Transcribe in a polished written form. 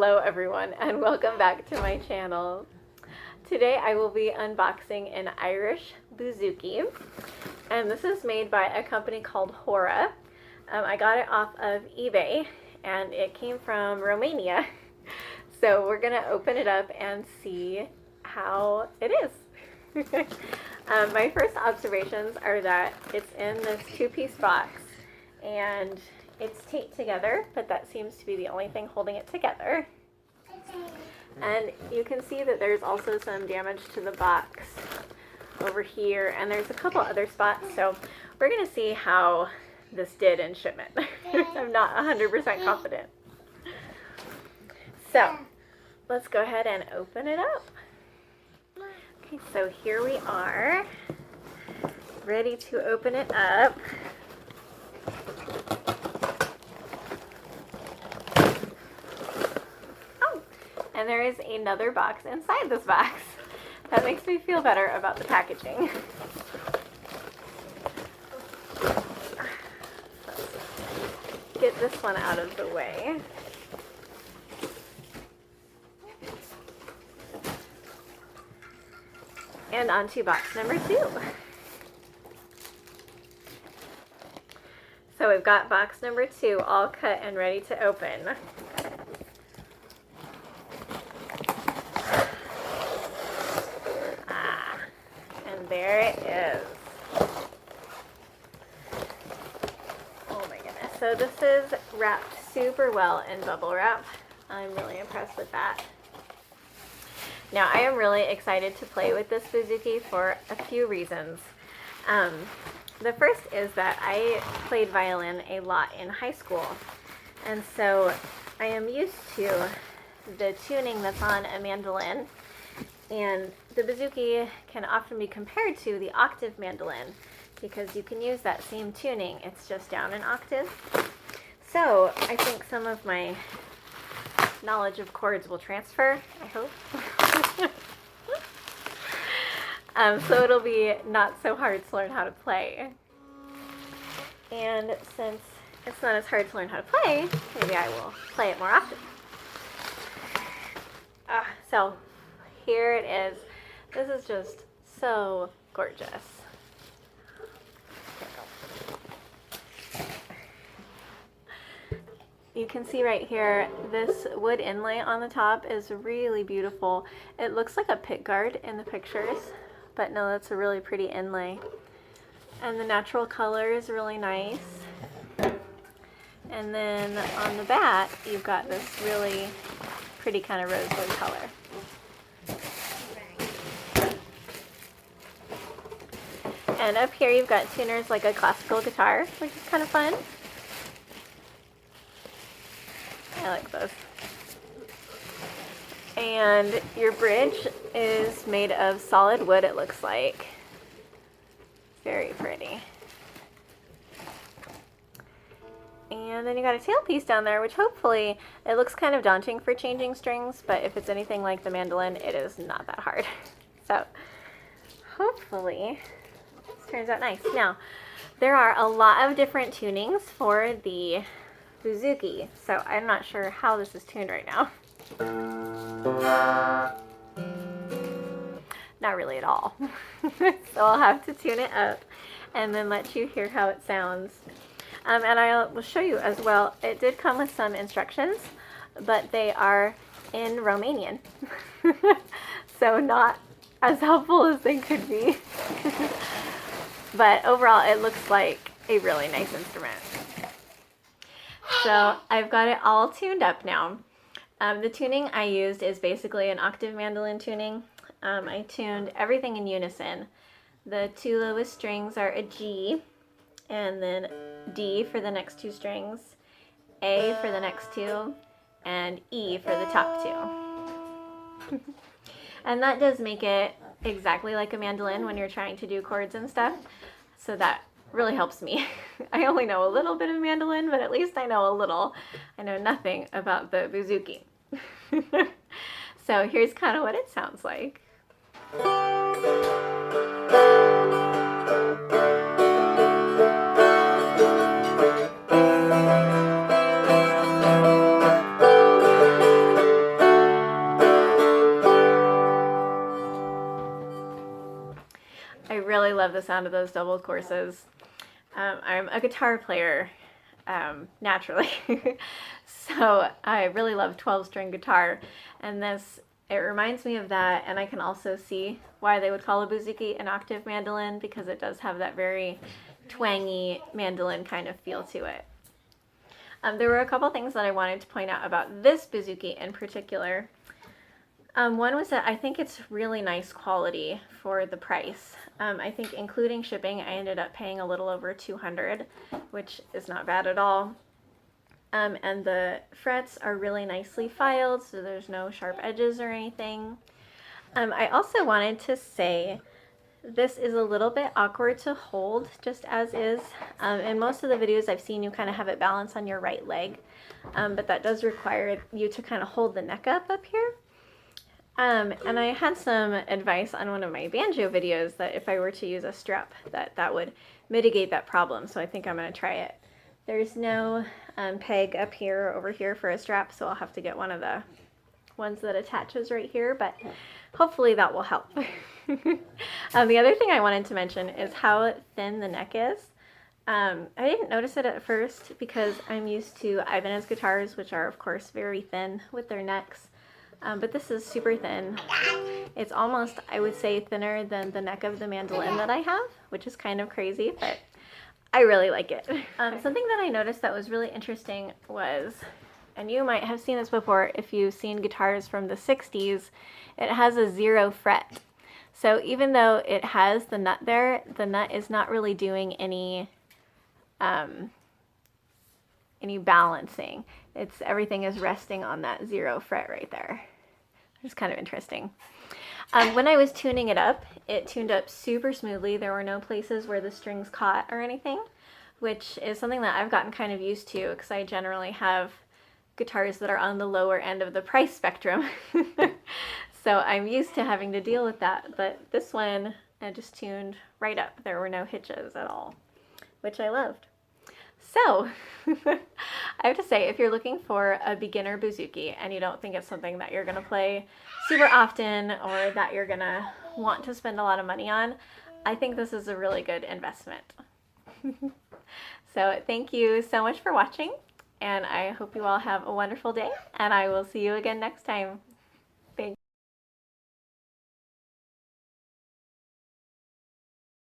Hello everyone and welcome back to my channel. Today I will be unboxing an Irish bouzouki, and this is made by a company called Hora. I got it off of eBay and it came from Romania. So we're gonna open it up and see how it is. My first observations are that it's in this two-piece box and it's taped together, but that seems to be the only thing holding it together. And you can see that there's also some damage to the box over here, and there's a couple other spots, so we're going to see how this did in shipment. I'm not 100% confident. So, let's go ahead and open it up. Okay, so here we are, ready to open it up. And there is another box inside this box. That makes me feel better about the packaging. Let's get this one out of the way. And on to box number 2. So we've got box number 2 all cut and ready to open. There it is. Oh my goodness. So this is wrapped super well in bubble wrap. I'm really impressed with that. Now I am really excited to play with this bouzouki for a few reasons. The first is that I played violin a lot in high school, and so I am used to the tuning that's on a mandolin. And the bouzouki can often be compared to the octave mandolin because you can use that same tuning, it's just down an octave. So I think some of my knowledge of chords will transfer, I hope. So it'll be not so hard to learn how to play. And since it's not as hard to learn how to play, maybe I will play it more often. So here it is. This is just so gorgeous. You can see right here, this wood inlay on the top is really beautiful. It looks like a pick guard in the pictures, but no, that's a really pretty inlay. And the natural color is really nice. And then on the back, you've got this really pretty kind of rosewood color. And up here you've got tuners like a classical guitar, which is kind of fun. I like those. And your bridge is made of solid wood, it looks like. Very pretty. And then you got a tailpiece down there, which hopefully, it looks kind of daunting for changing strings, but if it's anything like the mandolin, it is not that hard. So, hopefully turns out nice. Now, there are a lot of different tunings for the bouzouki, so I'm not sure how this is tuned right now. Not really at all. So I'll have to tune it up and then let you hear how it sounds. And I will show you as well. It did come with some instructions, but they are in Romanian. So not as helpful as they could be. But overall, it looks like a really nice instrument. So I've got it all tuned up now. The tuning I used is basically an octave mandolin tuning. I tuned everything in unison. The 2 lowest strings are a G, and then D for the next 2 strings, A for the next 2, and E for the top 2. And that does make it exactly like a mandolin when you're trying to do chords and stuff. So that really helps me. I only know a little bit of mandolin, but at least I know a little. I know nothing about the bouzouki. So here's kind of what it sounds like. love the sound of those double courses. I'm a guitar player, naturally, so I really love 12-string guitar, and it reminds me of that, and I can also see why they would call a bouzouki an octave mandolin, because it does have that very twangy mandolin kind of feel to it. There were a couple things that I wanted to point out about this bouzouki in particular. One was that I think it's really nice quality for the price. I think including shipping, I ended up paying a little over $200, which is not bad at all. And the frets are really nicely filed, so there's no sharp edges or anything. I also wanted to say this is a little bit awkward to hold just as is. In most of the videos I've seen, you kind of have it balanced on your right leg, but that does require you to kind of hold the neck up here. And I had some advice on one of my banjo videos that if I were to use a strap, that would mitigate that problem, so I think I'm going to try it. There's no peg up here or over here for a strap, so I'll have to get one of the ones that attaches right here, but hopefully that will help. The other thing I wanted to mention is how thin the neck is. I didn't notice it at first because I'm used to Ibanez guitars, which are of course very thin with their necks, but this is super thin. It's almost, I would say, thinner than the neck of the mandolin that I have, which is kind of crazy, but I really like it. Something that I noticed that was really interesting was, and you might have seen this before if you've seen guitars from the 60s, it has a 0 fret. So even though it has the nut there, the nut is not really doing any balancing. Everything is resting on that 0 fret right there. It's kind of interesting. When I was tuning it up, it tuned up super smoothly. There were no places where the strings caught or anything, which is something that I've gotten kind of used to because I generally have guitars that are on the lower end of the price spectrum. So I'm used to having to deal with that, but this one I just tuned right up. There were no hitches at all, which I loved. So I have to say, if you're looking for a beginner bouzouki and you don't think it's something that you're going to play super often or that you're going to want to spend a lot of money on, I think this is a really good investment. So thank you so much for watching, and I hope you all have a wonderful day, and I will see you again next time. Thanks.